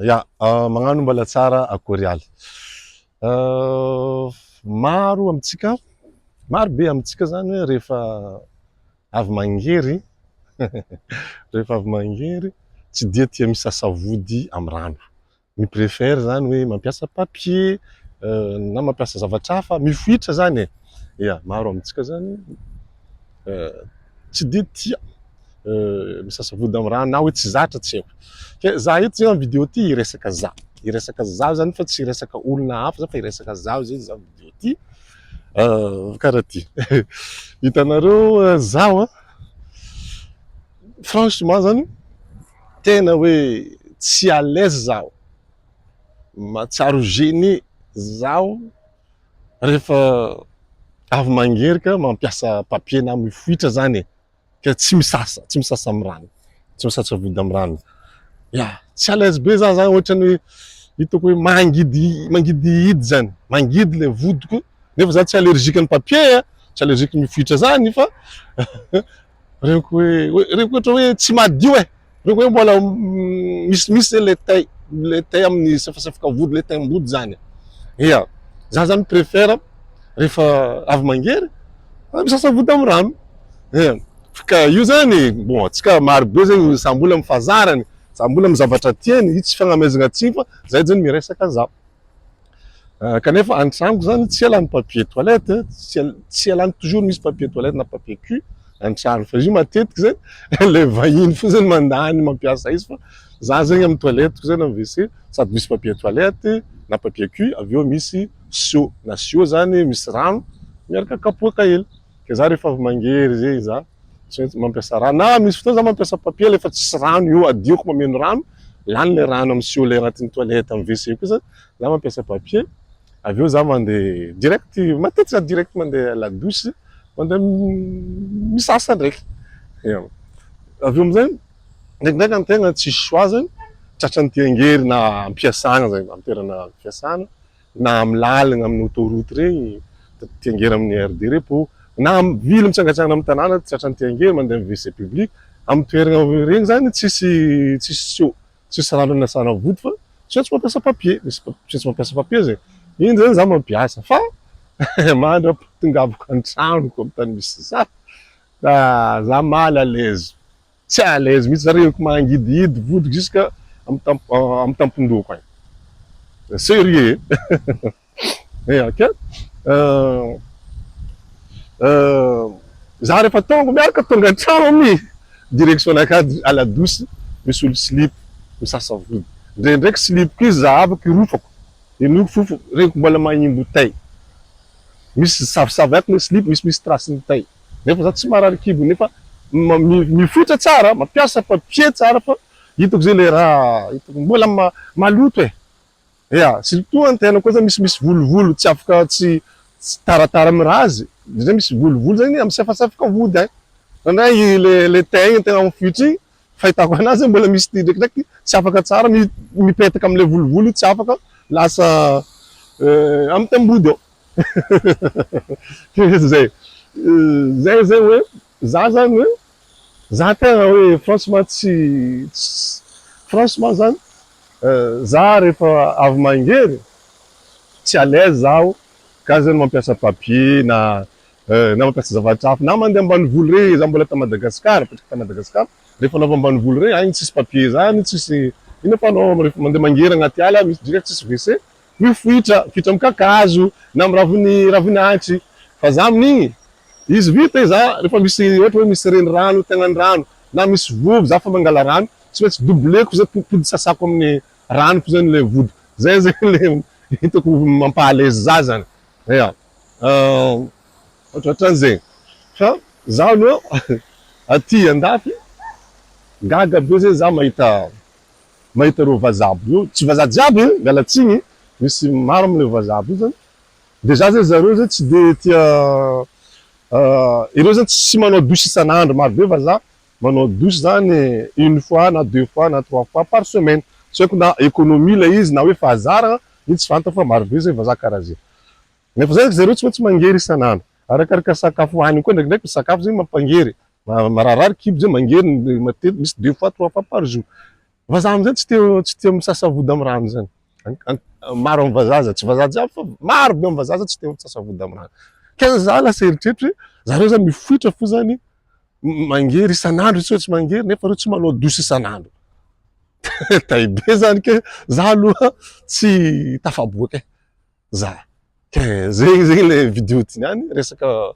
Ya, magnano mbala tsara akory aly. Maro amitsika, maro be amitsika zany hoe rehefa avy mangery rehefa avy mangery tsy dia tia misasa vody amy rano. Miprefere zany hoe mampiasa papier na mampiasa zavatra hafa mifoitra zany e. Ya, maro amitsika zany tsy de tia misasa vody amy rano na hoe tsy zatra tsy haiko. Ke za eto zany vidéo ty iresaka za. Iresaka zaho zany fa tsy iresaka olona hafa zany fa iresaka zaho zay za vidéo ty. Karaha ty. Hitanareo zaho franchement zany tena hoe tsy à l'aise zaho. Matsiaro gêné zaho rehefa avy mangery ka mampiasa papier na mifoitra zany e. Ka tsy misasa amy rano. Tsy misasa vody amy rano. Ya, tsy à l'aise be za zany ohatrany hoe hitako hoe mangidy hidy zany, mangidy le vodiko nefa za tsy allergique amy papier, tsy allergique mifoitra zany fa reko ohatra hoe tsy madio e, reko hoe mbola misy le tay amin'ny sefasefaka vody, le taim-body zany. Ya, za zany préfère rehefa avy mangery misasa vody amy rano. Ka io zany bon atsika maro be zany sambola amy fazarany, sambola amy zavatra tiany, io tsy fagnamezana atsika fa zay zany miresaka zaho. Kanefa antragnoko zany tsy ialany papier toilette, tsy ialany toujours misy papier toilette na papier cul antragno fa io matetiky zany le vahiny fo zany mandany mampiasa izy fa za zany amy toilette zany amy WC sady misy papier toilette na papier cul, aveo misy seau na seau zany misy rano miaraka kapoaka hely. Ke za rehefa avy mangery zay za tsy maintsy mampiasa rano na misy fotoana za mampiasa papier lefa tsisy rano io adioko mameno rano, lany le rano amy seau le agnatin'ny toilette amy WC kosa za mampiasa papier. Aveo za mandeha direct, matetiky za direct mandeha la douche, mandeha misasa ndraiky. Aveo amizay ndraikindraiky antegna tsy choix zany tratran'ny te hangery na am-piasana zany, amy toerana am-piasana na amy lalagna amin'ny autoroute regny te hangery amin'ny aire de repos na amy vily mitsangatsangana amy tanàna tratran'ny te hangery mandeha amy WC public, amy toerana regny zany tsisy seau, tsisy rano anasana vody fa tsy maintsy mampiasa papier, tsy maintsy mampiasa papier zay. Iny zany za mampiasa fa mandrapitongavako antragnoko amy tany misy za za mal à l'aise, tsy à l'aise mihitsy za reko mangidihidy vodiko jusqu'à amy tampon-dohako agny. Sérieux. Ok. Za rehefa tonga miaraka tonga antragno amy direction nakady à la douce misy olo slip misasa vody. Ndraindraiky slipiko izy zahavako irofako, inoko fofo reko mbola magnimbo tay. Misy savasavako le slip misy trace-ny tay. Nefa za tsy marary kibo nefa mifoitra tsara, mampiasa papier tsara fa hitako zay le raha hitako mbola maloto e. Ya, surtout antena koa zany misy volovolo tsy afaka tsy taratara amy raha azy. Zay misy volovolo zany amy sefasefaka vody agny. Ndray le tay igny tegna mifoitra igny, fahitako anazy mbola misy ndraikindraiky tsy afaka tsara mipetaka amle volovolo tsy afaka lasa amy taim-body ao. Zay hoe za zany hoe za tegna hoe franchement franchement zany za rehefa avy mangery tsy à l'aise zaho ka zany mampiasa papier na mampiasa zavatra hafa na mandeha ambanivolo regny za mbola ta Madagasikara, apetraka ta Madagasikara, rehefa anao ambanivolo regny agny tsisy papier zany, tsisy ino fa anao rehefa mandeha mangery agnaty ala misy direct tsisy WC, mifoitra amy kakazo na amy ravin'ahitry fa za amin'igny izy vita za rehefa misy ohatra hoe misy renirano tegnandrano na misy vovo za fa mangala rano tsy maintsy doubleko zay podi sasako amin'ny rano fo zany le vody. Zay zany le hitako mampa à l'aise za zany. Ya, ohatran'izay fa zaho aloha aty andafy gaga be zay za mahita reo vazabo io, tsy vazaha jiaby mialatsigny, misy maro amle vazabo io zany. Déjà zay zareo zay tsy de tia ireo zany tsy manao douche isan'andro, maro be vazaha manao douche zany une fois na deux fois na trois fois par semaine. Tsy haiko na économie la izy na hoe fahazarana, io tsy fantako fa maro be zay vazaha karaha zay. Nefa zay zareo tsy maintsy mangery isan'andro. Arakaraka sakafo hohaniny koa ndraikindraiky sakafo zay mampangery. Mararirary kibo zay mangery matetiky misy deux fois trois fois par jour. vazaha amizay tsy tia misasa vody amy rano zany. Maro amy vazaha, tsy vazaha jiaby fa maro be amy vazaha tsy tia misasa vody amy rano. Ka za lasa eritreritry zareo zany mifoitra fo zany mangery isan'andro tsy mangery nefa reo tsy manao dosy isan'andro. Taibe zany ke za aloha tsy tafaboaky za. Ke zegny le vidéo ty niany resaka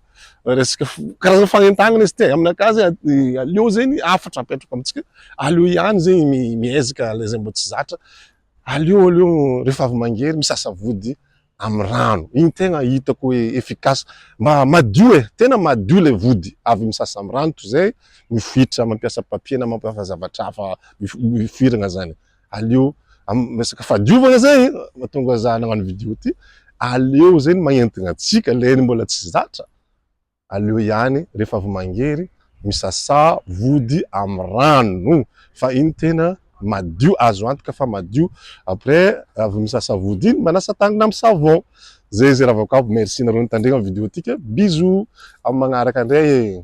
karazana fagnentagnana izy ty. Aminakahy aleo zegny afatra apetrako amitsika. Aleo ihany zegny miezaka le zay mbô tsy zatra. Aleo rehefa avy mangery misasa vody amy rano. Igny tegna hitako hoe efficace. Madio tena madio le vody avy misasa amy rano toy zay mifoitra mampiasa papier na mampiasa zavatra hafa mifiragna zany. Aleo resaka fadiovana zay mahatonga za nagnano vidéo ty. Aleo zegny magnentigna atsika le mbola tsy zatra. Aleo ihany rehefa avy mangery misasa vody amy rano fa igny tena madio, azo antoka fa madio. Après avy misasa vody igny manasa tagnana amy savon. Zay raha vao merci nareo nitandregna vidéo tiky. Bisous amy magnaraka ndray.